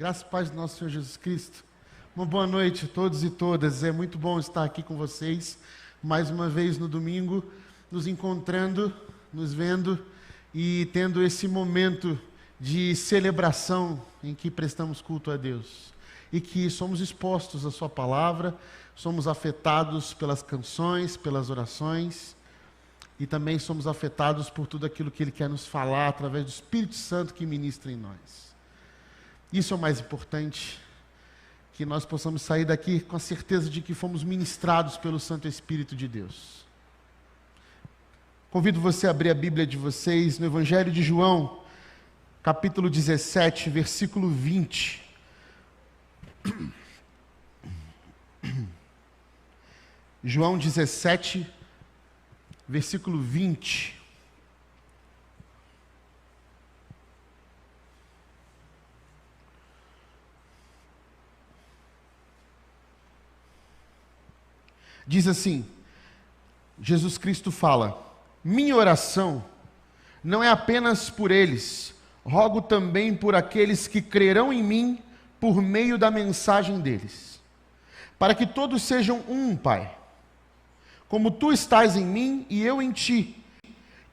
Graça e paz do nosso Senhor Jesus Cristo. Uma boa noite a todos e todas. É muito bom estar aqui com vocês, mais uma vez no domingo, nos encontrando, nos vendo e tendo esse momento de celebração em que prestamos culto a Deus. E que somos expostos à sua palavra, somos afetados pelas canções, pelas orações, e também somos afetados por tudo aquilo que Ele quer nos falar através do Espírito Santo que ministra em nós. Isso é o mais importante, que nós possamos sair daqui com a certeza de que fomos ministrados pelo Santo Espírito de Deus. Convido você a abrir a Bíblia de vocês no Evangelho de João, capítulo 17, versículo 20. João 17, versículo 20. Diz assim, Jesus Cristo fala: minha oração não é apenas por eles, rogo também por aqueles que crerão em mim por meio da mensagem deles, para que todos sejam um, Pai, como tu estás em mim e eu em ti,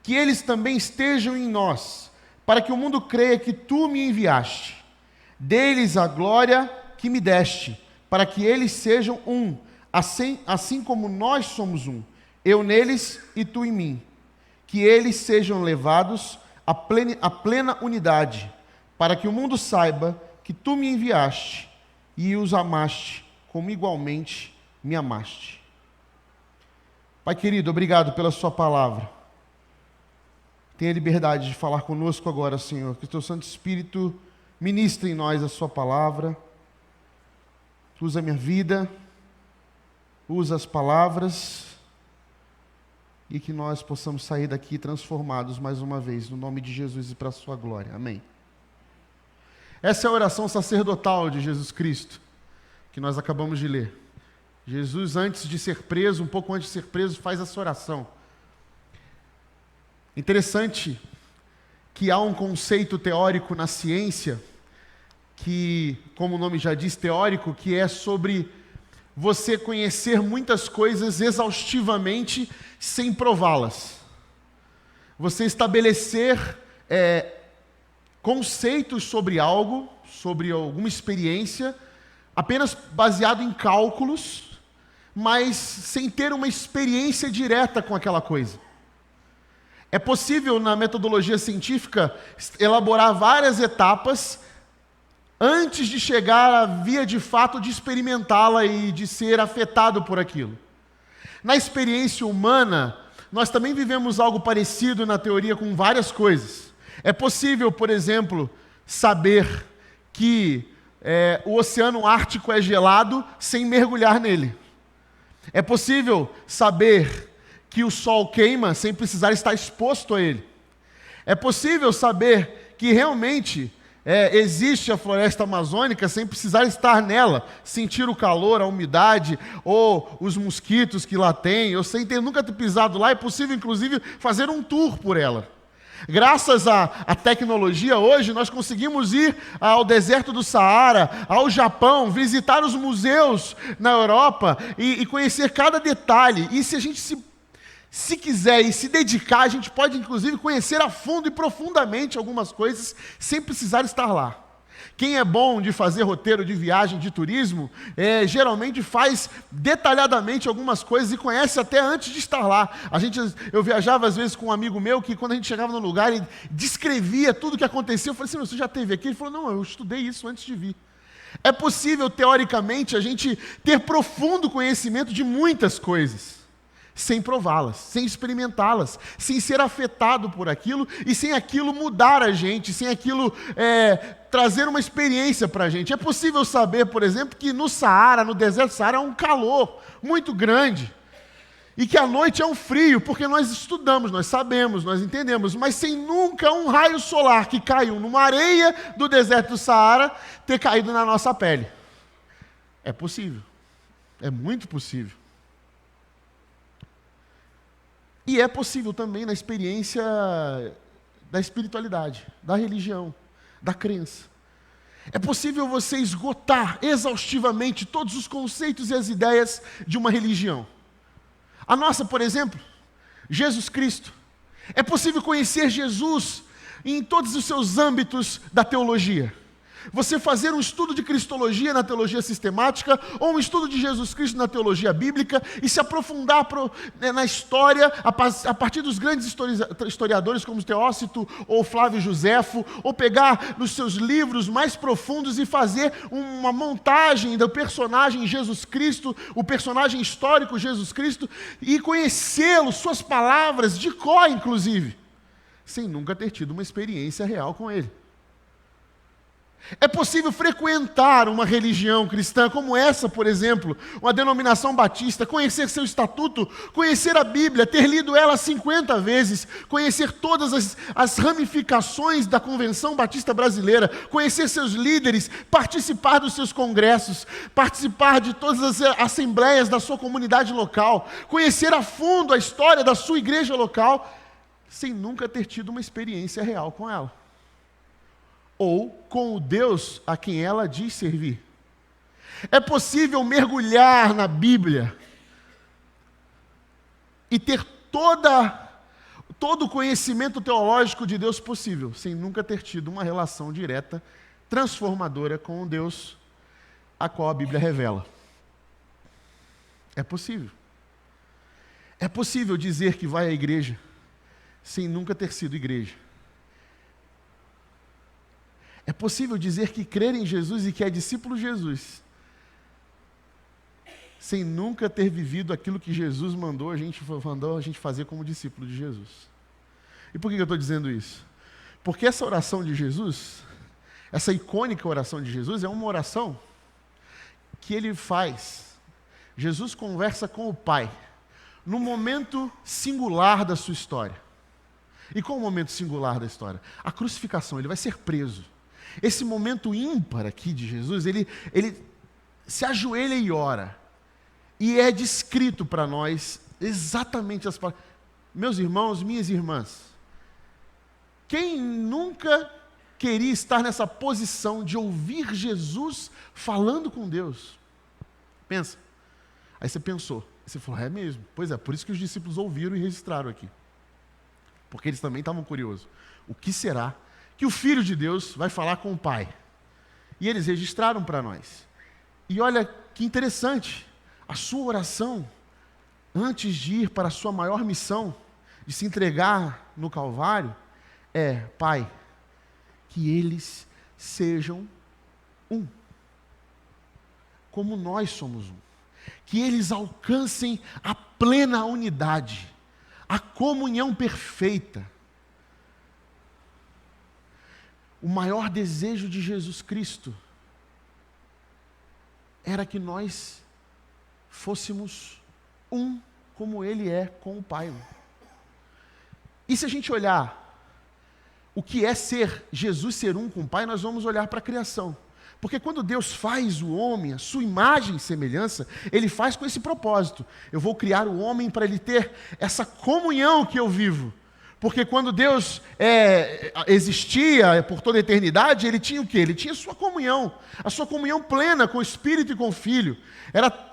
que eles também estejam em nós, para que o mundo creia que tu me enviaste. Dê-lhes a glória que me deste, para que eles sejam um, assim como nós somos um, eu neles e tu em mim, que eles sejam levados à plena unidade, para que o mundo saiba que tu me enviaste e os amaste, como igualmente me amaste. Pai querido, obrigado pela sua palavra. Tenha liberdade de falar conosco agora, Senhor, que o teu Santo Espírito ministre em nós a sua palavra. Usa a minha vida, usa as palavras, e que nós possamos sair daqui transformados mais uma vez, no nome de Jesus e para a sua glória. Amém. Essa é a oração sacerdotal de Jesus Cristo, que nós acabamos de ler. Jesus, antes de ser preso, um pouco antes de ser preso, faz essa oração. Interessante que há um conceito teórico na ciência, que, como o nome já diz, teórico, que é sobre você conhecer muitas coisas exaustivamente sem prová-las. Você estabelecer conceitos sobre algo, sobre alguma experiência, apenas baseado em cálculos, mas sem ter uma experiência direta com aquela coisa. É possível, na metodologia científica, elaborar várias etapas antes de chegar à via de fato de experimentá-la e de ser afetado por aquilo. Na experiência humana, nós também vivemos algo parecido na teoria com várias coisas. É possível, por exemplo, saber que o Oceano Ártico é gelado sem mergulhar nele. É possível saber que o Sol queima sem precisar estar exposto a ele. É possível saber que realmente existe a floresta amazônica sem precisar estar nela, sentir o calor, a umidade, ou os mosquitos que lá tem, ou sem nunca ter pisado lá. É possível, inclusive, fazer um tour por ela. Graças à tecnologia, hoje, nós conseguimos ir ao deserto do Saara, ao Japão, visitar os museus na Europa e conhecer cada detalhe. E se a gente se quiser e se dedicar, a gente pode inclusive conhecer a fundo e profundamente algumas coisas sem precisar estar lá. Quem é bom de fazer roteiro de viagem, de turismo, geralmente faz detalhadamente algumas coisas e conhece até antes de estar lá. Eu viajava às vezes com um amigo meu que quando a gente chegava no lugar e descrevia tudo o que acontecia, eu falei assim: você já esteve aqui? Ele falou: não, eu estudei isso antes de vir. É possível, teoricamente, a gente ter profundo conhecimento de muitas coisas, sem prová-las, sem experimentá-las, sem ser afetado por aquilo e sem aquilo mudar a gente, sem aquilo trazer uma experiência para a gente. É possível saber, por exemplo, que no Saara, no deserto do Saara, há um calor muito grande e que à noite é um frio, porque nós estudamos, nós sabemos, nós entendemos, mas sem nunca um raio solar que caiu numa areia do deserto do Saara ter caído na nossa pele. É possível, é muito possível. E é possível também na experiência da espiritualidade, da religião, da crença. É possível você esgotar exaustivamente todos os conceitos e as ideias de uma religião. A nossa, por exemplo, Jesus Cristo. É possível conhecer Jesus em todos os seus âmbitos da teologia. Você fazer um estudo de cristologia na teologia sistemática, ou um estudo de Jesus Cristo na teologia bíblica, e se aprofundar na história, a partir dos grandes historiadores como Teócito ou Flávio Joséfo, ou pegar nos seus livros mais profundos e fazer uma montagem do personagem Jesus Cristo, o personagem histórico Jesus Cristo, e conhecê-lo, suas palavras, de cor inclusive, sem nunca ter tido uma experiência real com ele. É possível frequentar uma religião cristã como essa, por exemplo, uma denominação batista, conhecer seu estatuto, conhecer a Bíblia, ter lido ela 50 vezes, conhecer todas as ramificações da Convenção Batista Brasileira, conhecer seus líderes, participar dos seus congressos, participar de todas as assembleias da sua comunidade local, conhecer a fundo a história da sua igreja local, sem nunca ter tido uma experiência real com ela. Ou com o Deus a quem ela diz servir. É possível mergulhar na Bíblia e ter todo o conhecimento teológico de Deus possível, sem nunca ter tido uma relação direta, transformadora com o Deus a qual a Bíblia revela. É possível. É possível dizer que vai à igreja sem nunca ter sido igreja. É possível dizer que crer em Jesus e que é discípulo de Jesus, sem nunca ter vivido aquilo que Jesus mandou a gente fazer como discípulo de Jesus. E por que eu estou dizendo isso? Porque essa oração de Jesus, essa icônica oração de Jesus, é uma oração que ele faz. Jesus conversa com o Pai, no momento singular da sua história. E qual o momento singular da história? A crucificação, ele vai ser preso. Esse momento ímpar aqui de Jesus, ele se ajoelha e ora. E é descrito para nós exatamente as palavras. Meus irmãos, minhas irmãs, quem nunca queria estar nessa posição de ouvir Jesus falando com Deus? Pensa. Aí você pensou. Você falou, é mesmo. Pois é, por isso que os discípulos ouviram e registraram aqui. Porque eles também estavam curiosos. O que será que o Filho de Deus vai falar com o Pai? E eles registraram para nós. E olha que interessante, a sua oração, antes de ir para a sua maior missão, de se entregar no Calvário, é, Pai, que eles sejam um, como nós somos um. Que eles alcancem a plena unidade, a comunhão perfeita. O maior desejo de Jesus Cristo era que nós fôssemos um como Ele é com o Pai. E se a gente olhar o que é Jesus ser um com o Pai, nós vamos olhar para a criação. Porque quando Deus faz o homem, a sua imagem e semelhança, Ele faz com esse propósito. Eu vou criar o homem para ele ter essa comunhão que eu vivo. Porque quando Deus existia por toda a eternidade, Ele tinha o quê? Ele tinha a sua comunhão plena com o Espírito e com o Filho.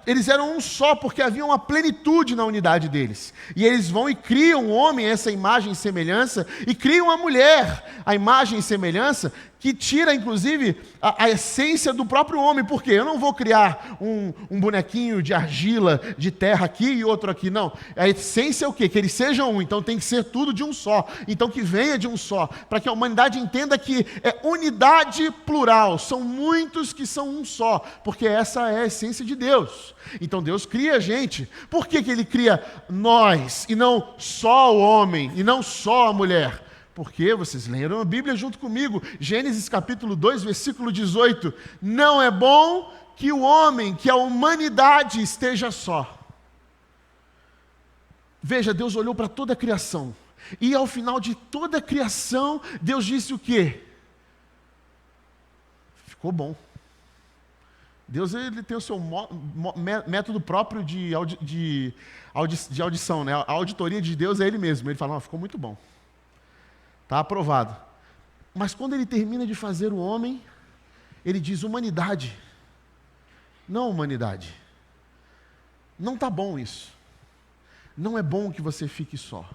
Eles eram um só, porque havia uma plenitude na unidade deles. E eles vão e criam o homem, essa imagem e semelhança, e criam a mulher, a imagem e semelhança, que tira, inclusive, a essência do próprio homem. Por quê? Eu não vou criar um bonequinho de argila, de terra aqui e outro aqui, não. A essência é o quê? Que eles sejam um, então tem que ser tudo de um só. Então que venha de um só, para que a humanidade entenda que é unidade plural, são muitos que são um só, porque essa é a essência de Deus. Então Deus cria a gente. Por que Ele cria nós, e não só o homem, e não só a mulher? Porque, vocês leram a Bíblia junto comigo, Gênesis capítulo 2, versículo 18, não é bom que o homem, que a humanidade esteja só. Veja, Deus olhou para toda a criação, e ao final de toda a criação, Deus disse o quê? Ficou bom. Deus, ele tem o seu método próprio de audição, né? A auditoria de Deus é Ele mesmo, Ele fala, ficou muito bom. Está aprovado. Mas quando Ele termina de fazer o homem, ele diz: humanidade. Não, humanidade. Não está bom isso. Não é bom que você fique só.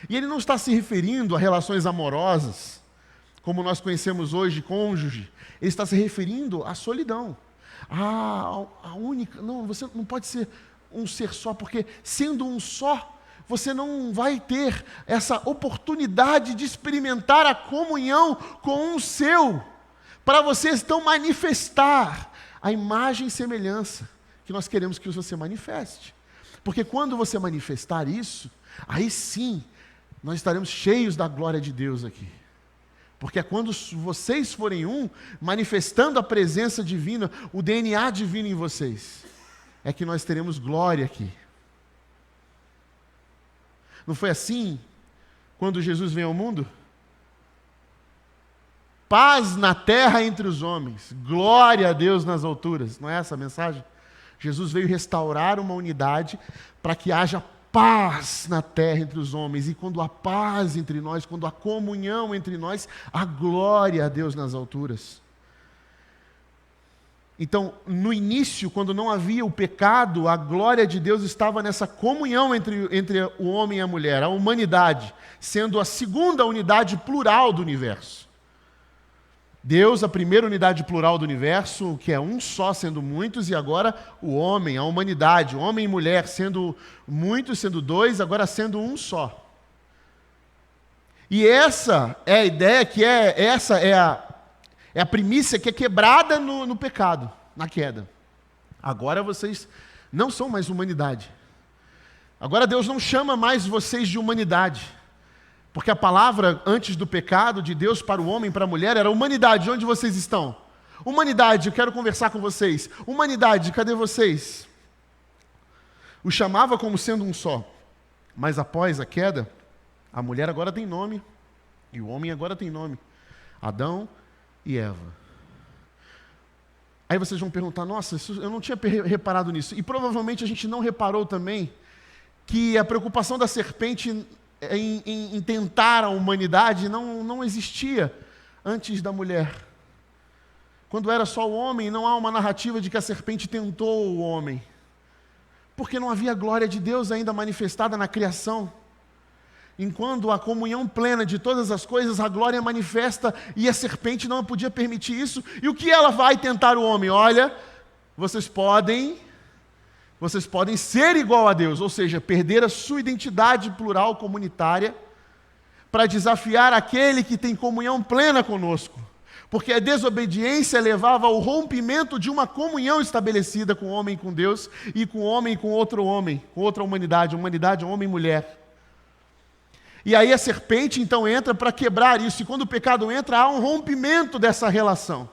E ele não está se referindo a relações amorosas, como nós conhecemos hoje, cônjuge. Ele está se referindo à solidão. A única... Não, você não pode ser um ser só, porque sendo um só, você não vai ter essa oportunidade de experimentar a comunhão com um seu, para você então manifestar a imagem e semelhança que nós queremos que você manifeste. Porque quando você manifestar isso, aí sim, nós estaremos cheios da glória de Deus aqui. Porque é quando vocês forem um, manifestando a presença divina, o DNA divino em vocês, é que nós teremos glória aqui. Não foi assim quando Jesus veio ao mundo? Paz na terra entre os homens, glória a Deus nas alturas. Não é essa a mensagem? Jesus veio restaurar uma unidade para que haja paz na terra entre os homens. E quando há paz entre nós, quando há comunhão entre nós, há glória a Deus nas alturas. Então, no início, quando não havia o pecado, a glória de Deus estava nessa comunhão entre o homem e a mulher, a humanidade, sendo a segunda unidade plural do universo. Deus, a primeira unidade plural do universo, que é um só, sendo muitos, e agora o homem, a humanidade, homem e mulher, sendo muitos, sendo dois, agora sendo um só. E essa é a ideia essa é a primícia que é quebrada no pecado, na queda. Agora vocês não são mais humanidade. Agora Deus não chama mais vocês de humanidade. Porque a palavra, antes do pecado, de Deus para o homem e para a mulher, era humanidade. Onde vocês estão? Humanidade, eu quero conversar com vocês. Humanidade, cadê vocês? O chamava como sendo um só. Mas após a queda, a mulher agora tem nome. E o homem agora tem nome. Adão e Eva. Aí vocês vão perguntar: nossa, eu não tinha reparado nisso. E provavelmente a gente não reparou também que a preocupação da serpente em tentar a humanidade não existia antes da mulher. Quando era só o homem, não há uma narrativa de que a serpente tentou o homem, porque não havia glória de Deus ainda manifestada na criação. Enquanto a comunhão plena de todas as coisas, a glória manifesta, e a serpente não podia permitir isso. E o que ela vai tentar o homem? Olha, vocês podem ser igual a Deus, ou seja, perder a sua identidade plural comunitária para desafiar aquele que tem comunhão plena conosco. Porque a desobediência levava ao rompimento de uma comunhão estabelecida com o homem e com Deus, e com o homem e com outro homem, com outra humanidade, homem e mulher. E aí a serpente então entra para quebrar isso, e quando o pecado entra, há um rompimento dessa relação.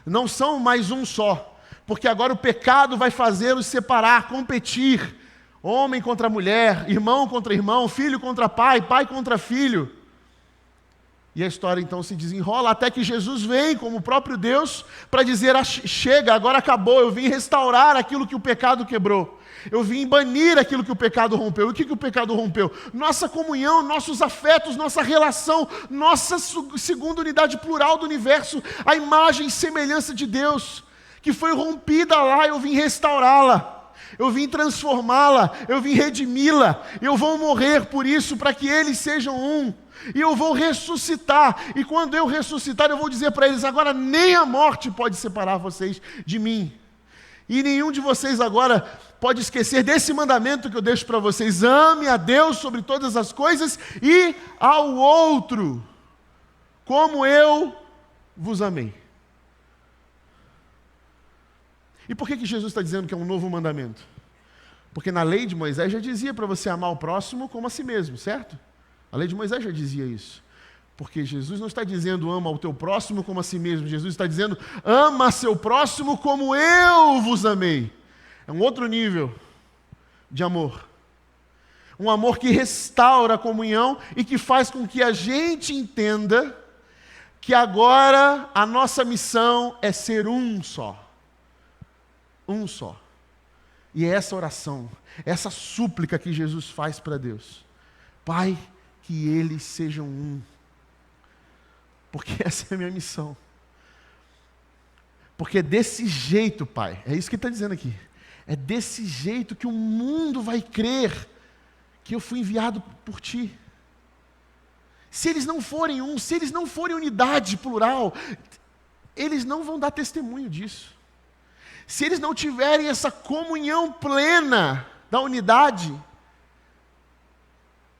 Não são mais um só. Porque agora o pecado vai fazê-los separar, competir. Homem contra mulher, irmão contra irmão, filho contra pai, pai contra filho. E a história então se desenrola até que Jesus vem como o próprio Deus para dizer: chega, agora acabou, eu vim restaurar aquilo que o pecado quebrou. Eu vim banir aquilo que o pecado rompeu. E o que o pecado rompeu? Nossa comunhão, nossos afetos, nossa relação, nossa segunda unidade plural do universo, a imagem e semelhança de Deus, que foi rompida lá. Eu vim restaurá-la, eu vim transformá-la, eu vim redimi-la, eu vou morrer por isso, para que eles sejam um, e eu vou ressuscitar, e quando eu ressuscitar, eu vou dizer para eles: agora nem a morte pode separar vocês de mim, e nenhum de vocês agora pode esquecer desse mandamento que eu deixo para vocês: ame a Deus sobre todas as coisas e ao outro, como eu vos amei. E por que Jesus está dizendo que é um novo mandamento? Porque na lei de Moisés já dizia para você amar o próximo como a si mesmo, certo? A lei de Moisés já dizia isso. Porque Jesus não está dizendo ama o teu próximo como a si mesmo. Jesus está dizendo ama seu próximo como eu vos amei. É um outro nível de amor. Um amor que restaura a comunhão e que faz com que a gente entenda que agora a nossa missão é ser um só. Um só. E é essa oração, essa súplica que Jesus faz para Deus: Pai, que eles sejam um. Porque essa é a minha missão. Porque é desse jeito, Pai, é isso que ele está dizendo aqui. É desse jeito que o mundo vai crer que eu fui enviado por Ti. Se eles não forem um, se eles não forem unidade plural, eles não vão dar testemunho disso. Se eles não tiverem essa comunhão plena da unidade,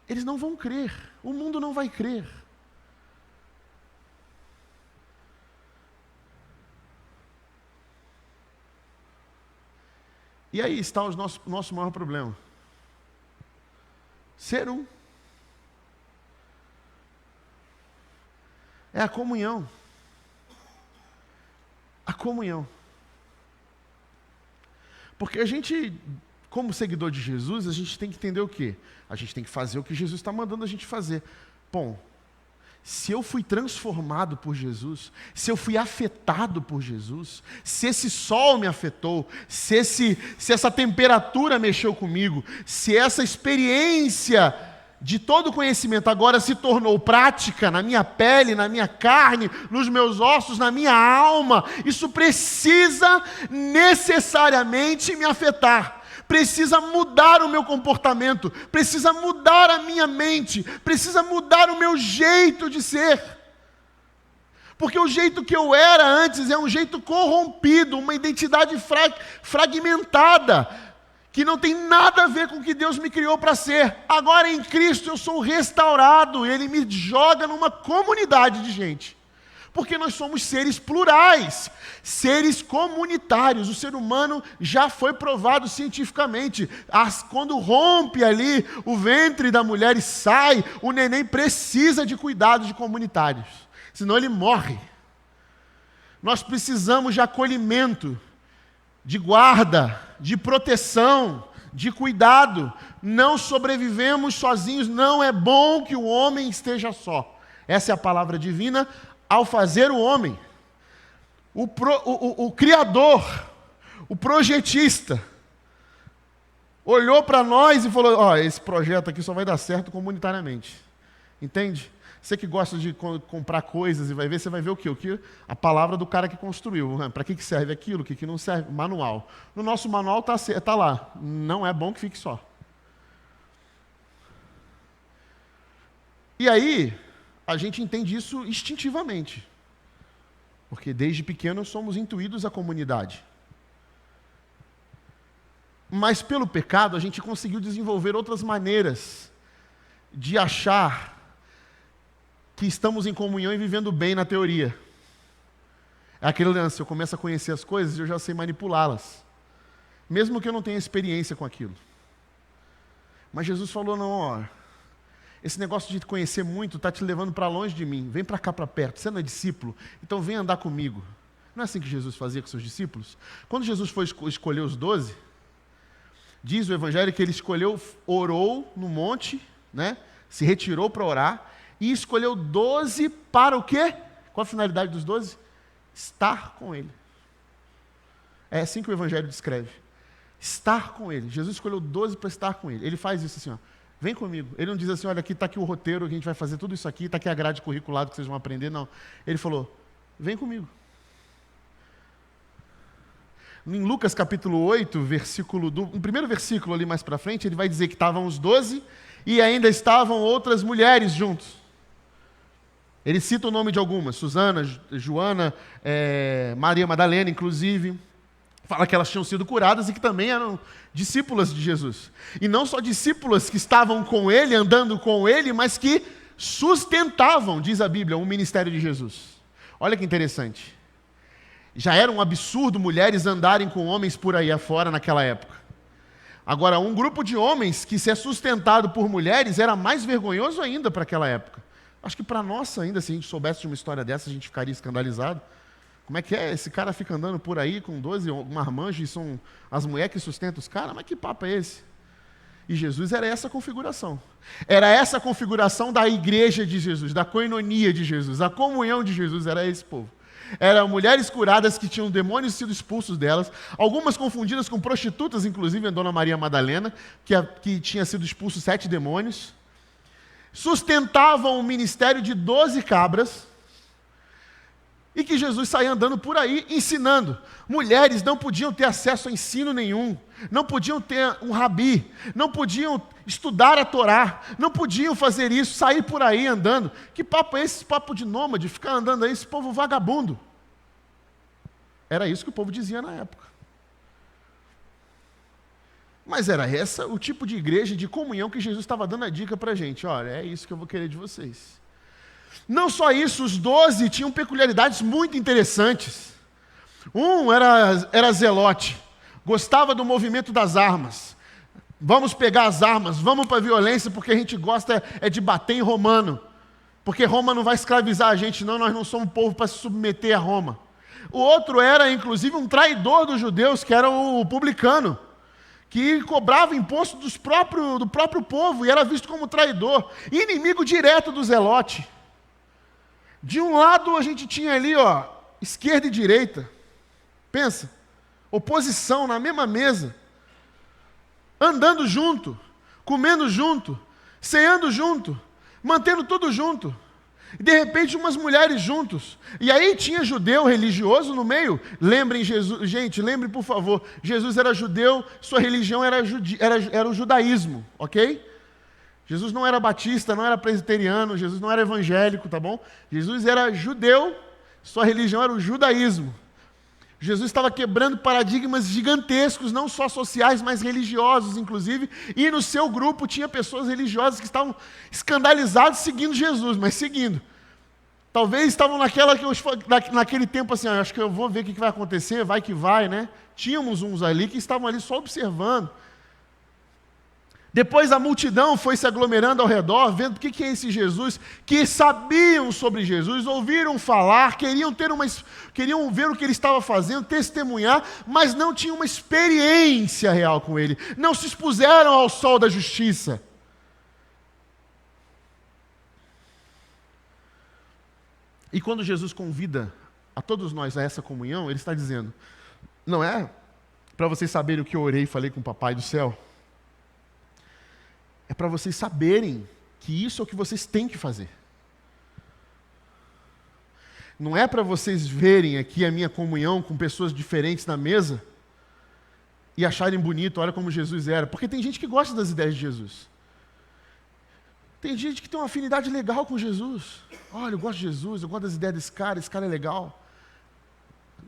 eles não vão crer. O mundo não vai crer. E aí está o nosso maior problema. Ser um. É a comunhão. A comunhão. Porque a gente, como seguidor de Jesus, a gente tem que entender o quê? A gente tem que fazer o que Jesus está mandando a gente fazer. Bom, se eu fui transformado por Jesus, se eu fui afetado por Jesus, se esse sol me afetou, se essa temperatura mexeu comigo, se essa experiência de todo conhecimento agora se tornou prática na minha pele, na minha carne, nos meus ossos, na minha alma, isso precisa necessariamente me afetar. Precisa mudar o meu comportamento, precisa mudar a minha mente, precisa mudar o meu jeito de ser. Porque o jeito que eu era antes é um jeito corrompido, uma identidade fragmentada, que não tem nada a ver com o que Deus me criou para ser. Agora em Cristo eu sou restaurado, Ele me joga numa comunidade de gente. Porque nós somos seres plurais, seres comunitários. O ser humano já foi provado cientificamente. Quando rompe ali o ventre da mulher e sai, o neném precisa de cuidados de comunitários, senão ele morre. Nós precisamos de acolhimento, de guarda, de proteção, de cuidado. Não sobrevivemos sozinhos, não é bom que o homem esteja só. Essa é a palavra divina. Ao fazer o homem, o Criador, o projetista, olhou para nós e falou: esse projeto aqui só vai dar certo comunitariamente. Entende? Você que gosta de comprar coisas e vai ver, você vai ver o quê? A palavra do cara que construiu. Para que serve aquilo, o que não serve? Manual. No nosso manual está lá. Não é bom que fique só. E aí, a gente entende isso instintivamente. Porque desde pequeno somos intuídos à comunidade. Mas pelo pecado a gente conseguiu desenvolver outras maneiras de achar que estamos em comunhão e vivendo bem na teoria. É aquele lance, eu começo a conhecer as coisas e eu já sei manipulá-las. Mesmo que eu não tenha experiência com aquilo. Mas Jesus falou, não, esse negócio de te conhecer muito está te levando para longe de mim. Vem para cá, para perto. Você não é discípulo? Então vem andar comigo. Não é assim que Jesus fazia com seus discípulos? Quando Jesus foi escolher os 12, diz o Evangelho que ele escolheu, orou no monte, né? Se retirou para orar e escolheu 12 para o quê? Qual a finalidade dos 12? Estar com ele. É assim que o Evangelho descreve. Estar com ele. Jesus escolheu 12 para estar com ele. Ele faz isso assim, vem comigo. Ele não diz assim, olha, aqui está aqui o roteiro, que a gente vai fazer tudo isso aqui, está aqui a grade curricular que vocês vão aprender, não. Ele falou, vem comigo. Em Lucas capítulo 8, no primeiro versículo ali mais para frente, ele vai dizer que estavam os 12 e ainda estavam outras mulheres juntos. Ele cita o nome de algumas, Susana, Joana, Maria Madalena, inclusive. Fala que elas tinham sido curadas e que também eram discípulas de Jesus. E não só discípulas que estavam com ele, andando com ele, mas que sustentavam, diz a Bíblia, o ministério de Jesus. Olha que interessante. Já era um absurdo mulheres andarem com homens por aí afora naquela época. Agora, um grupo de homens que se é sustentado por mulheres era mais vergonhoso ainda para aquela época. Acho que para nós ainda, se a gente soubesse de uma história dessa, a gente ficaria escandalizado. Como é que é? Esse cara fica andando por aí com 12 marmanjos e são as mulheres que sustentam os caras? Mas que papo é esse? E Jesus era essa configuração. Era essa configuração da igreja de Jesus, da coinonia de Jesus, a comunhão de Jesus, era esse povo. Eram mulheres curadas que tinham demônios sido expulsos delas, algumas confundidas com prostitutas, inclusive a Dona Maria Madalena, que tinha sido expulso 7 demônios. Sustentavam o ministério de 12 cabras. E que Jesus saía andando por aí ensinando. Mulheres não podiam ter acesso a ensino nenhum, não podiam ter um rabi, não podiam estudar a Torá, não podiam fazer isso, sair por aí andando. Que papo é esse papo de nômade, ficar andando aí, esse povo vagabundo? Era isso que o povo dizia na época. Mas era essa o tipo de igreja, de comunhão que Jesus estava dando a dica para a gente. Olha, é isso que eu vou querer de vocês. Não só isso, os 12 tinham peculiaridades muito interessantes. Um era zelote, gostava do movimento das armas. Vamos pegar as armas, vamos para a violência, porque a gente gosta de bater em romano. Porque Roma não vai escravizar a gente, não, nós não somos povo para se submeter a Roma. O outro era, inclusive, um traidor dos judeus, que era o publicano, que cobrava imposto do próprio povo e era visto como traidor, inimigo direto do zelote. De um lado a gente tinha ali, esquerda e direita. Pensa, oposição na mesma mesa, andando junto, comendo junto, ceando junto, mantendo tudo junto. E de repente umas mulheres juntos. E aí tinha judeu religioso no meio. Lembrem Jesus, gente, lembrem por favor, Jesus era judeu, sua religião era o judaísmo, ok? Jesus não era batista, não era presbiteriano, Jesus não era evangélico, tá bom? Jesus era judeu, sua religião era o judaísmo. Jesus estava quebrando paradigmas gigantescos, não só sociais, mas religiosos, inclusive, e no seu grupo tinha pessoas religiosas que estavam escandalizadas seguindo Jesus, mas seguindo. Talvez estavam naquele tempo assim, acho que eu vou ver o que vai acontecer, vai que vai, né? Tínhamos uns ali que estavam ali só observando. Depois a multidão foi se aglomerando ao redor, vendo o que é esse Jesus, que sabiam sobre Jesus, ouviram falar, queriam ver o que ele estava fazendo, testemunhar, mas não tinham uma experiência real com ele, não se expuseram ao sol da justiça. E quando Jesus convida a todos nós a essa comunhão, ele está dizendo, não é para vocês saberem o que eu orei e falei com o Papai do céu, é para vocês saberem que isso é o que vocês têm que fazer. Não é para vocês verem aqui a minha comunhão com pessoas diferentes na mesa e acharem bonito, olha como Jesus era. Porque tem gente que gosta das ideias de Jesus. Tem gente que tem uma afinidade legal com Jesus. Olha, eu gosto de Jesus, eu gosto das ideias esse cara é legal.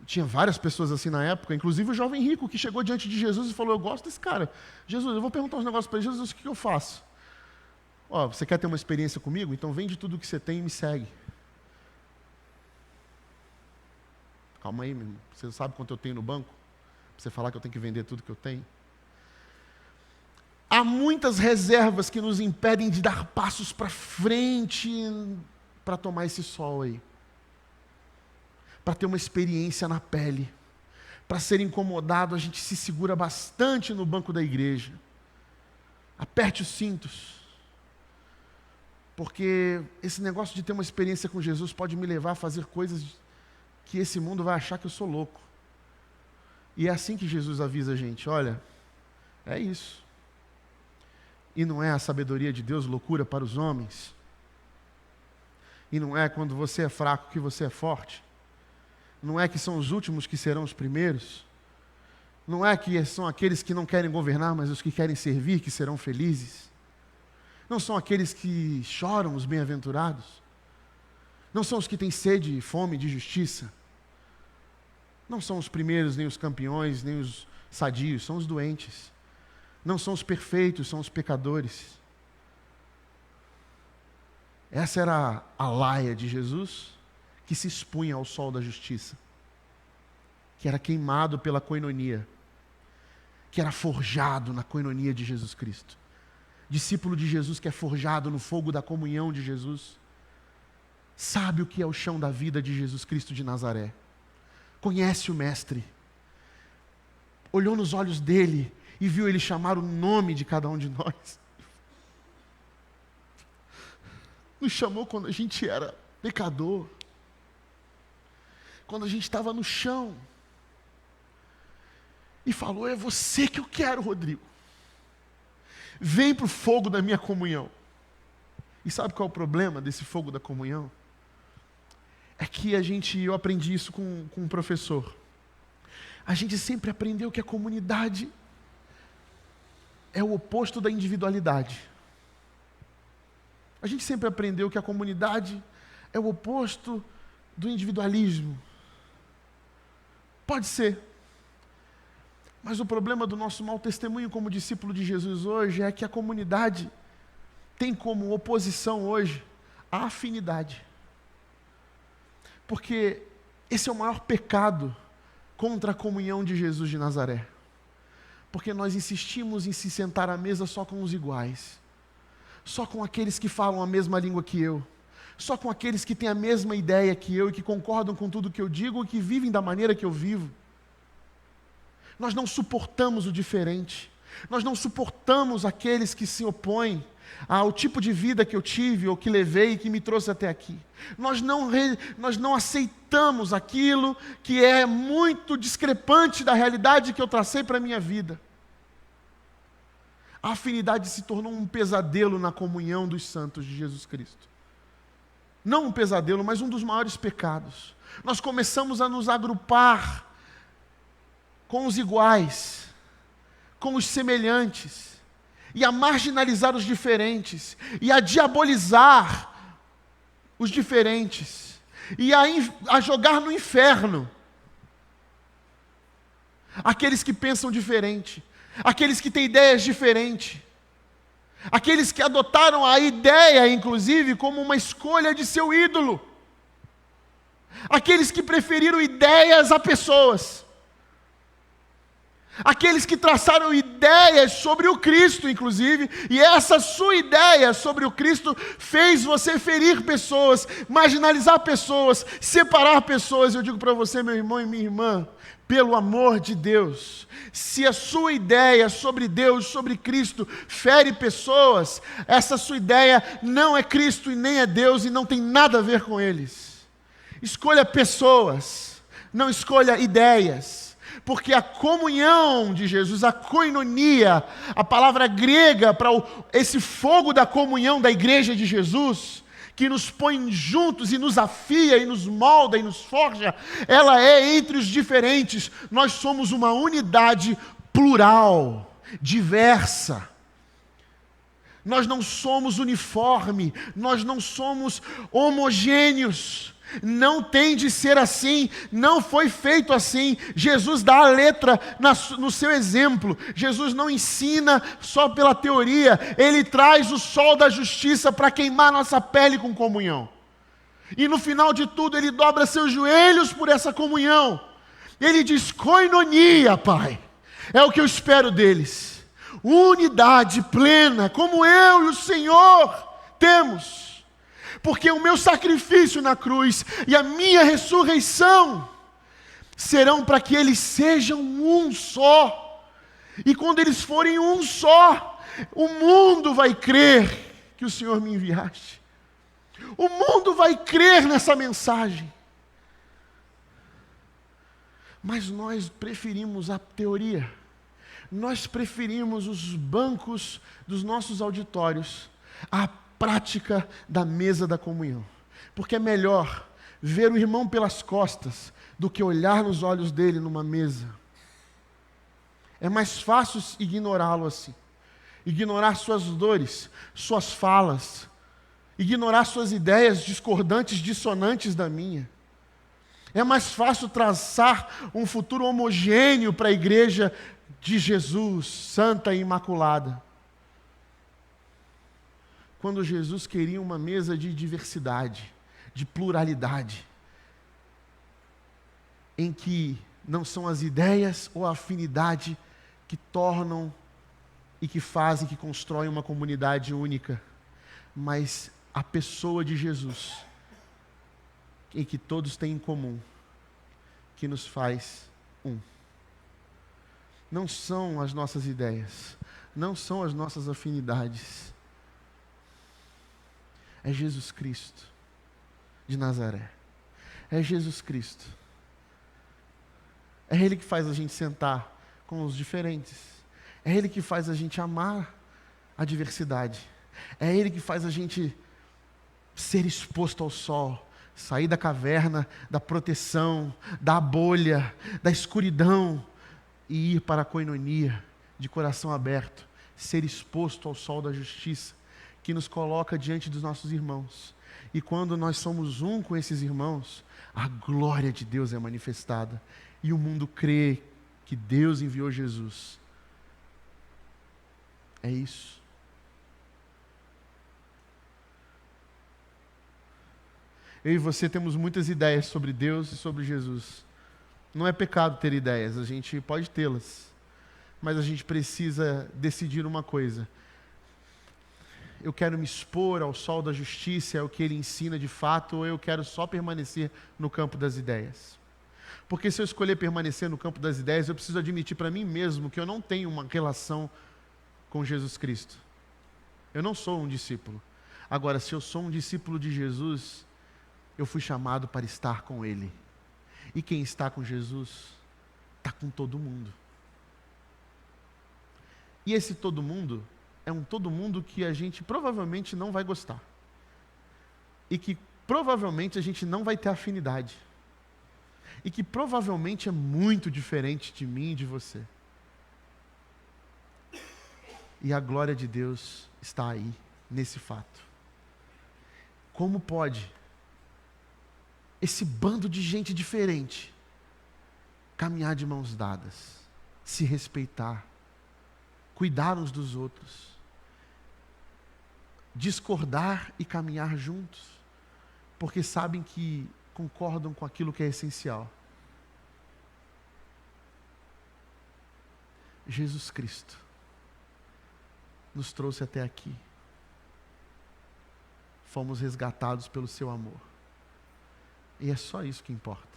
Tinha várias pessoas assim na época, inclusive o jovem rico que chegou diante de Jesus e falou, eu gosto desse cara. Jesus, eu vou perguntar uns negócios para ele. Jesus, o que eu faço? Você quer ter uma experiência comigo? Então vende tudo o que você tem e me segue. Calma aí, meu irmão. Você sabe quanto eu tenho no banco? Para você falar que eu tenho que vender tudo que eu tenho? Há muitas reservas que nos impedem de dar passos para frente para tomar esse sol aí. Para ter uma experiência na pele. Para ser incomodado, a gente se segura bastante no banco da igreja. Aperte os cintos. Porque esse negócio de ter uma experiência com Jesus pode me levar a fazer coisas que esse mundo vai achar que eu sou louco. E é assim que Jesus avisa a gente, olha, é isso. E não é a sabedoria de Deus loucura para os homens. E não é quando você é fraco que você é forte. Não é que são os últimos que serão os primeiros. Não é que são aqueles que não querem governar, mas os que querem servir que serão felizes. Não são aqueles que choram os bem-aventurados. Não são os que têm sede e fome de justiça. Não são os primeiros, nem os campeões, nem os sadios, são os doentes. Não são os perfeitos, são os pecadores. Essa era a laia de Jesus, que se expunha ao sol da justiça, que era queimado pela coinonia, que era forjado na coinonia de Jesus Cristo. Discípulo de Jesus que é forjado no fogo da comunhão de Jesus, sabe o que é o chão da vida de Jesus Cristo de Nazaré, conhece o Mestre, olhou nos olhos dele e viu ele chamar o nome de cada um de nós. Nos chamou quando a gente era pecador, quando a gente estava no chão, e falou, é você que eu quero, Rodrigo. Vem para o fogo da minha comunhão. E sabe qual é o problema desse fogo da comunhão? é que eu aprendi isso com um professor. A gente sempre aprendeu que a comunidade é o oposto da individualidade. A gente sempre aprendeu que a comunidade é o oposto do individualismo. Pode ser. Mas o problema do nosso mau testemunho como discípulo de Jesus hoje é que a comunidade tem como oposição hoje a afinidade. Porque esse é o maior pecado contra a comunhão de Jesus de Nazaré. Porque nós insistimos em se sentar à mesa só com os iguais, só com aqueles que falam a mesma língua que eu, só com aqueles que têm a mesma ideia que eu e que concordam com tudo que eu digo e que vivem da maneira que eu vivo. Nós não suportamos o diferente, nós não suportamos aqueles que se opõem ao tipo de vida que eu tive ou que levei e que me trouxe até aqui. Nós não aceitamos aquilo que é muito discrepante da realidade que eu tracei para a minha vida. A afinidade se tornou um pesadelo na comunhão dos santos de Jesus Cristo. Não um pesadelo, mas um dos maiores pecados. Nós começamos a nos agrupar com os iguais, com os semelhantes, e a marginalizar os diferentes, e a diabolizar os diferentes, e a jogar no inferno aqueles que pensam diferente, aqueles que têm ideias diferentes, aqueles que adotaram a ideia, inclusive, como uma escolha de seu ídolo, aqueles que preferiram ideias a pessoas, aqueles que traçaram ideias sobre o Cristo, inclusive, e essa sua ideia sobre o Cristo fez você ferir pessoas, marginalizar pessoas, separar pessoas. Eu digo para você, meu irmão e minha irmã, pelo amor de Deus, se a sua ideia sobre Deus, sobre Cristo, fere pessoas, essa sua ideia não é Cristo e nem é Deus e não tem nada a ver com eles. Escolha pessoas, não escolha ideias. Porque a comunhão de Jesus, a koinonia, a palavra grega para esse fogo da comunhão da igreja de Jesus, que nos põe juntos e nos afia e nos molda e nos forja, ela é entre os diferentes. Nós somos uma unidade plural, diversa. Nós não somos uniforme, nós não somos homogêneos. Não tem de ser assim, não foi feito assim. Jesus dá a letra no seu exemplo. Jesus não ensina só pela teoria, Ele traz o sol da justiça para queimar nossa pele com comunhão. E no final de tudo, Ele dobra seus joelhos por essa comunhão. Ele diz, koinonia, Pai, é o que eu espero deles. Unidade plena, como eu e o Senhor temos. Porque o meu sacrifício na cruz e a minha ressurreição serão para que eles sejam um só. E quando eles forem um só, o mundo vai crer que o Senhor me enviaste. O mundo vai crer nessa mensagem. Mas nós preferimos a teoria. Nós preferimos os bancos dos nossos auditórios à prática da mesa da comunhão. Porque é melhor ver o irmão pelas costas do que olhar nos olhos dele numa mesa. É mais fácil ignorá-lo assim. Ignorar suas dores, suas falas, ignorar suas ideias discordantes, dissonantes da minha. É mais fácil traçar um futuro homogêneo para a igreja de Jesus, santa e imaculada. Quando Jesus queria uma mesa de diversidade, de pluralidade, em que não são as ideias ou a afinidade que tornam e que fazem, que constroem uma comunidade única, mas a pessoa de Jesus, em que todos têm em comum, que nos faz um. Não são as nossas ideias, não são as nossas afinidades, é Jesus Cristo de Nazaré. É Jesus Cristo. É Ele que faz a gente sentar com os diferentes. É Ele que faz a gente amar a diversidade. É Ele que faz a gente ser exposto ao sol, Sair da caverna, da proteção, da bolha, da escuridão e ir para a koinonia, de coração aberto, ser exposto ao sol da justiça, que nos coloca diante dos nossos irmãos. E quando nós somos um com esses irmãos, a glória de Deus é manifestada. E o mundo crê que Deus enviou Jesus. É isso. Eu e você temos muitas ideias sobre Deus e sobre Jesus. Não é pecado ter ideias, a gente pode tê-las. Mas a gente precisa decidir uma coisa. Eu quero me expor ao sol da justiça, é o que ele ensina de fato, ou eu quero só permanecer no campo das ideias? Porque se eu escolher permanecer no campo das ideias, eu preciso admitir para mim mesmo que eu não tenho uma relação com Jesus Cristo. Eu não sou um discípulo. Agora, se eu sou um discípulo de Jesus, eu fui chamado para estar com Ele. E quem está com Jesus, está com todo mundo. E esse todo mundo é um todo mundo que a gente provavelmente não vai gostar. E que provavelmente a gente não vai ter afinidade. E que provavelmente é muito diferente de mim e de você. E a glória de Deus está aí, nesse fato. Como pode esse bando de gente diferente caminhar de mãos dadas, se respeitar, cuidar uns dos outros, discordar e caminhar juntos, porque sabem que concordam com aquilo que é essencial? Jesus Cristo nos trouxe até aqui. Fomos resgatados pelo seu amor. E é só isso que importa.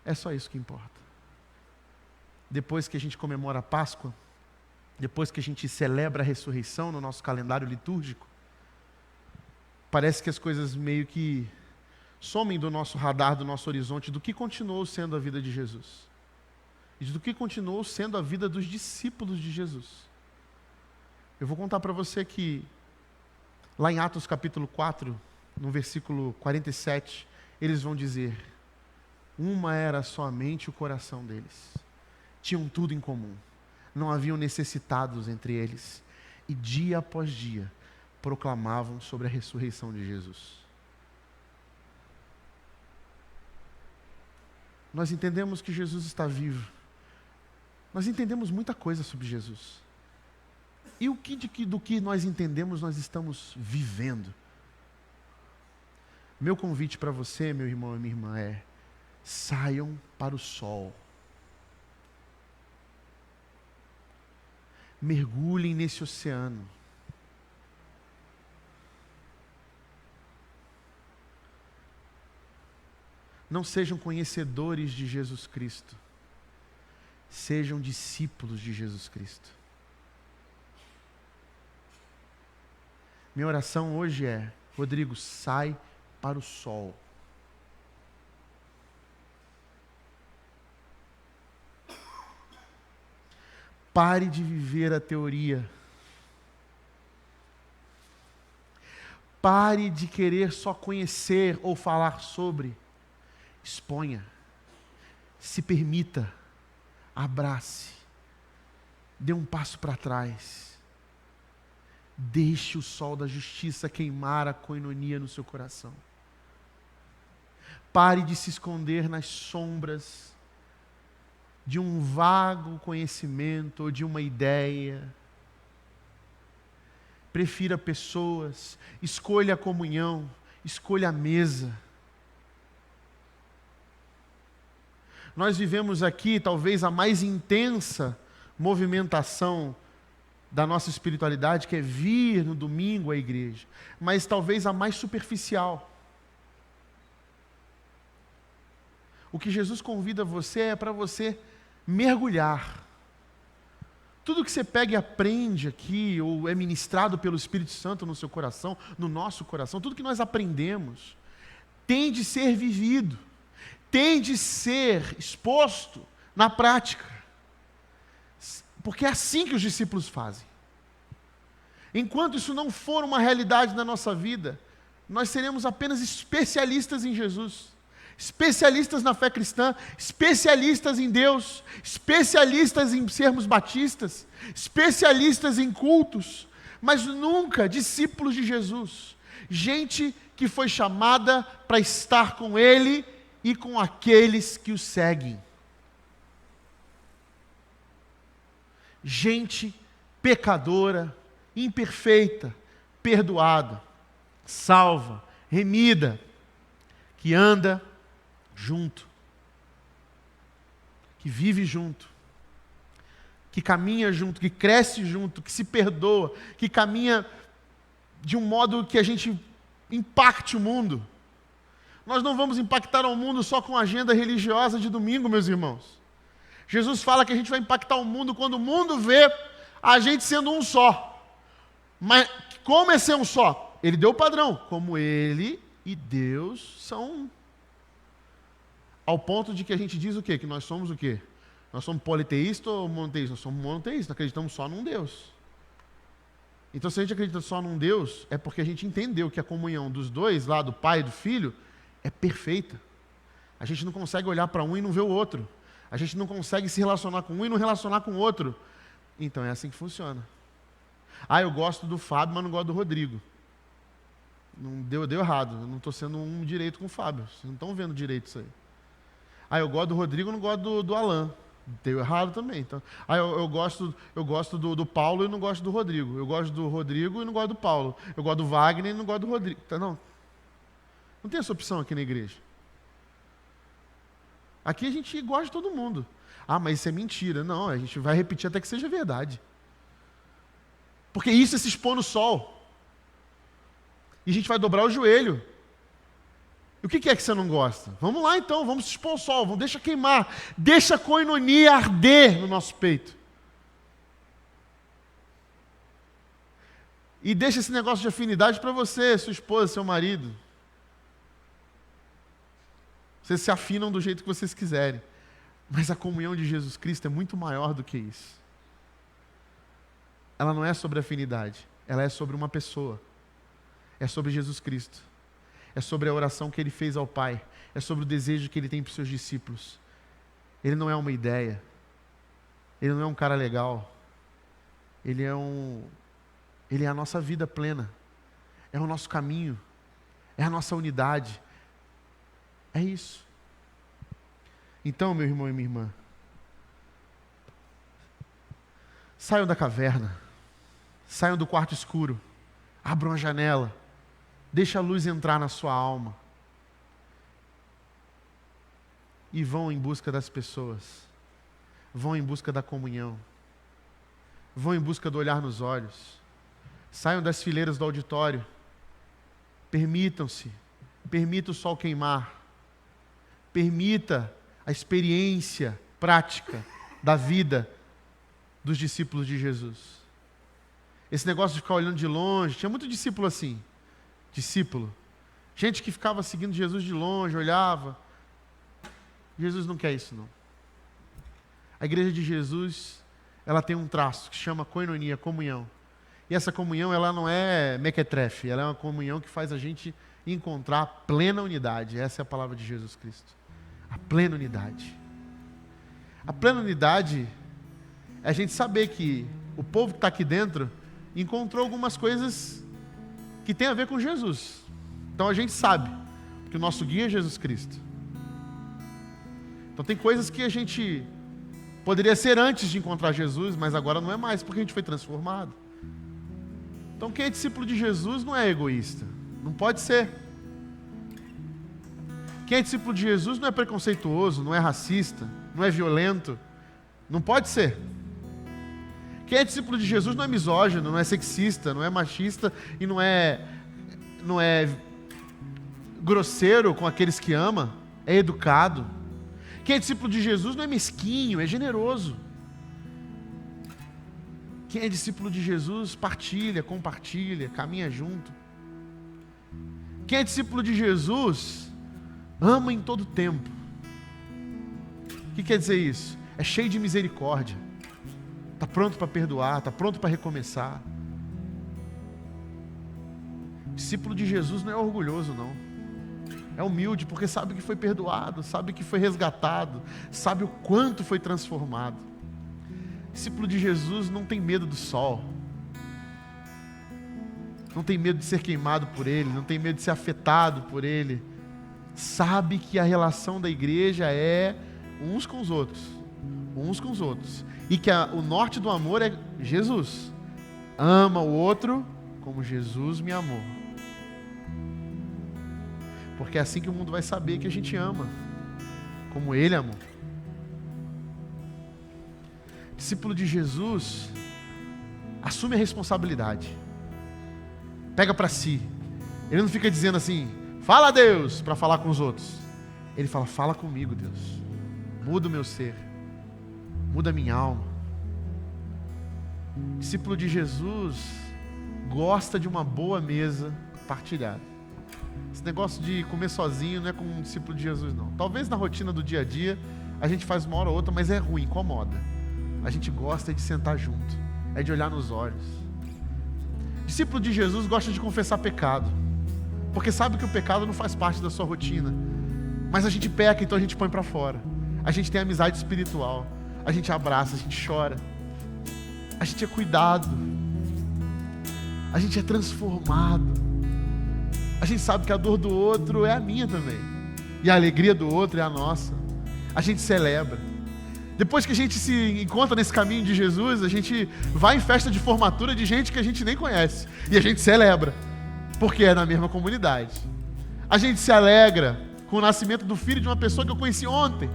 É só isso que importa. Depois que a gente comemora a Páscoa, depois que a gente celebra a ressurreição no nosso calendário litúrgico, parece que as coisas meio que somem do nosso radar, do nosso horizonte, do que continuou sendo a vida de Jesus. E do que continuou sendo a vida dos discípulos de Jesus. Eu vou contar para você que, lá em Atos capítulo 4, no versículo 47, eles vão dizer: uma era somente o coração deles. Tinham tudo em comum. Não haviam necessitados entre eles. E dia após dia, proclamavam sobre a ressurreição de Jesus. Nós entendemos que Jesus está vivo. Nós entendemos muita coisa sobre Jesus. E do que nós entendemos, nós estamos vivendo. Meu convite para você, meu irmão e minha irmã, é: saiam para o sol. Mergulhem nesse oceano. Não sejam conhecedores de Jesus Cristo. Sejam discípulos de Jesus Cristo. Minha oração hoje é: Rodrigo, sai para o sol. Pare de viver a teoria. Pare de querer só conhecer ou falar sobre. Exponha. Se permita. Abrace. Dê um passo para trás. Deixe o sol da justiça queimar a koinonia no seu coração. Pare de se esconder nas sombras de um vago conhecimento ou de uma ideia. Prefira pessoas, escolha a comunhão, escolha a mesa. Nós vivemos aqui talvez a mais intensa movimentação da nossa espiritualidade, que é vir no domingo à igreja, mas talvez a mais superficial. O que Jesus convida você é para você mergulhar. Tudo que você pega e aprende aqui, ou é ministrado pelo Espírito Santo no seu coração, no nosso coração, tudo que nós aprendemos, tem de ser vivido, tem de ser exposto na prática. Porque é assim que os discípulos fazem. Enquanto isso não for uma realidade na nossa vida, nós seremos apenas especialistas em Jesus, especialistas na fé cristã, especialistas em Deus, especialistas em sermos batistas, especialistas em cultos, mas nunca discípulos de Jesus. Gente que foi chamada para estar com Ele e com aqueles que o seguem. Gente pecadora, imperfeita, perdoada, salva, remida, que anda junto, que vive junto, que caminha junto, que cresce junto, que se perdoa, que caminha de um modo que a gente impacte o mundo. Nós não vamos impactar o mundo só com a agenda religiosa de domingo, meus irmãos. Jesus fala que a gente vai impactar o mundo quando o mundo vê a gente sendo um só. Mas como é ser um só? Ele deu o padrão, como Ele e Deus são um. Ao ponto de que a gente diz o quê? Que nós somos o quê? Nós somos politeístas ou monoteístas? Nós somos monoteístas, acreditamos só num Deus. Então, se a gente acredita só num Deus, é porque a gente entendeu que a comunhão dos dois, lá do Pai e do Filho, é perfeita. A gente não consegue olhar para um e não ver o outro. A gente não consegue se relacionar com um e não relacionar com o outro. Então, é assim que funciona. Eu gosto do Fábio, mas não gosto do Rodrigo. Não deu errado. Eu não estou sendo um direito com o Fábio. Vocês não estão vendo direito isso aí. Eu gosto do Rodrigo, não gosto do Alan. Deu errado também. Então, eu gosto do Paulo e não gosto do Rodrigo. Eu gosto do Rodrigo e não gosto do Paulo. Eu gosto do Wagner e não gosto do Rodrigo. Então, não tem essa opção aqui na igreja. Aqui a gente gosta de todo mundo. Mas isso é mentira. Não, a gente vai repetir até que seja verdade. Porque isso é se expor no sol. E a gente vai dobrar o joelho. E o que é que você não gosta? Vamos lá então, vamos se expor ao sol, deixa queimar, deixa a koinonia arder no nosso peito. E deixa esse negócio de afinidade para você, sua esposa, seu marido. Vocês se afinam do jeito que vocês quiserem. Mas a comunhão de Jesus Cristo é muito maior do que isso. Ela não é sobre afinidade, ela é sobre uma pessoa. É sobre Jesus Cristo. É sobre a oração que Ele fez ao Pai. É sobre o desejo que Ele tem para os seus discípulos. Ele não é uma ideia. Ele não é um cara legal. Ele é a nossa vida plena. É o nosso caminho. É a nossa unidade. É isso. Então, meu irmão e minha irmã, saiam da caverna. Saiam do quarto escuro. Abram a janela. Deixa a luz entrar na sua alma. E vão em busca das pessoas. Vão em busca da comunhão. Vão em busca do olhar nos olhos. Saiam das fileiras do auditório. Permitam-se. Permita o sol queimar. Permita a experiência prática da vida dos discípulos de Jesus. Esse negócio de ficar olhando de longe, tinha muito discípulo assim. Discípulo. Gente que ficava seguindo Jesus de longe, olhava. Jesus não quer isso, não. A igreja de Jesus, ela tem um traço que chama koinonia, comunhão. E essa comunhão, ela não é mequetrefe, ela é uma comunhão que faz a gente encontrar a plena unidade. Essa é a palavra de Jesus Cristo. A plena unidade. A plena unidade é a gente saber que o povo que está aqui dentro encontrou algumas coisas que tem a ver com Jesus. Então a gente sabe que o nosso guia é Jesus Cristo. Então tem coisas que a gente poderia ser antes de encontrar Jesus, mas agora não é mais, porque a gente foi transformado. Então quem é discípulo de Jesus não é egoísta. Não pode ser. Quem é discípulo de Jesus não é preconceituoso, não é racista, não é violento. Não pode ser. Quem é discípulo de Jesus não é misógino, não é sexista, não é machista e não é grosseiro com aqueles que ama, é educado. Quem é discípulo de Jesus não é mesquinho, é generoso. Quem é discípulo de Jesus partilha, compartilha, caminha junto. Quem é discípulo de Jesus ama em todo tempo. O que quer dizer isso? É cheio de misericórdia. Está pronto para perdoar, está pronto para recomeçar. Discípulo de Jesus não é orgulhoso, não. É humilde, porque sabe que foi perdoado, sabe que foi resgatado, sabe o quanto foi transformado. Discípulo de Jesus não tem medo do sol, não tem medo de ser queimado por ele, não tem medo de ser afetado por ele. Sabe que a relação da igreja é uns com os outros, e que o norte do amor é Jesus. Ama o outro como Jesus me amou. Porque é assim que o mundo vai saber que a gente ama, como ele amou. Discípulo de Jesus assume a responsabilidade, pega para si. Ele não fica dizendo assim, fala a Deus, para falar com os outros. Ele fala, fala comigo, Deus. Muda o meu ser, muda a minha alma. Discípulo de Jesus gosta de uma boa mesa partilhada. Esse negócio de comer sozinho não é como um discípulo de Jesus, não. Talvez na rotina do dia a dia a gente faz uma hora ou outra, mas é ruim, incomoda. A gente gosta de sentar junto, é de olhar nos olhos. Discípulo de Jesus gosta de confessar pecado, porque sabe que o pecado não faz parte da sua rotina. Mas a gente peca, então a gente põe para fora. A gente tem amizade espiritual, a gente abraça, a gente chora, a gente é cuidado, a gente é transformado. A gente sabe que a dor do outro é a minha também, e a alegria do outro é a nossa. A gente celebra. Depois que a gente se encontra nesse caminho de Jesus, a gente vai em festa de formatura de gente que a gente nem conhece, e a gente celebra, porque é na mesma comunidade. A gente se alegra com o nascimento do filho de uma pessoa que eu conheci ontem.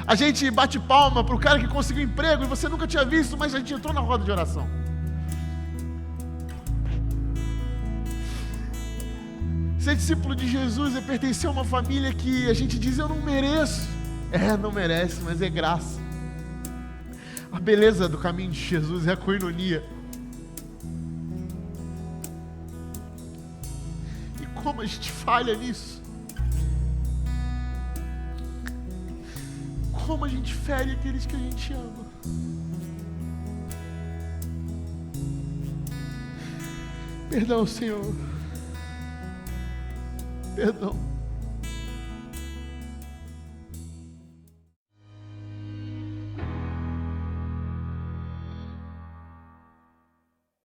A gente bate palma para o cara que conseguiu emprego e você nunca tinha visto, mas a gente entrou na roda de oração. Ser discípulo de Jesus é pertencer a uma família que a gente diz, eu não mereço. Não merece, mas é graça. A beleza do caminho de Jesus é a coinonia. E como a gente falha nisso. Como a gente fere aqueles que a gente ama. Perdão, Senhor. Perdão.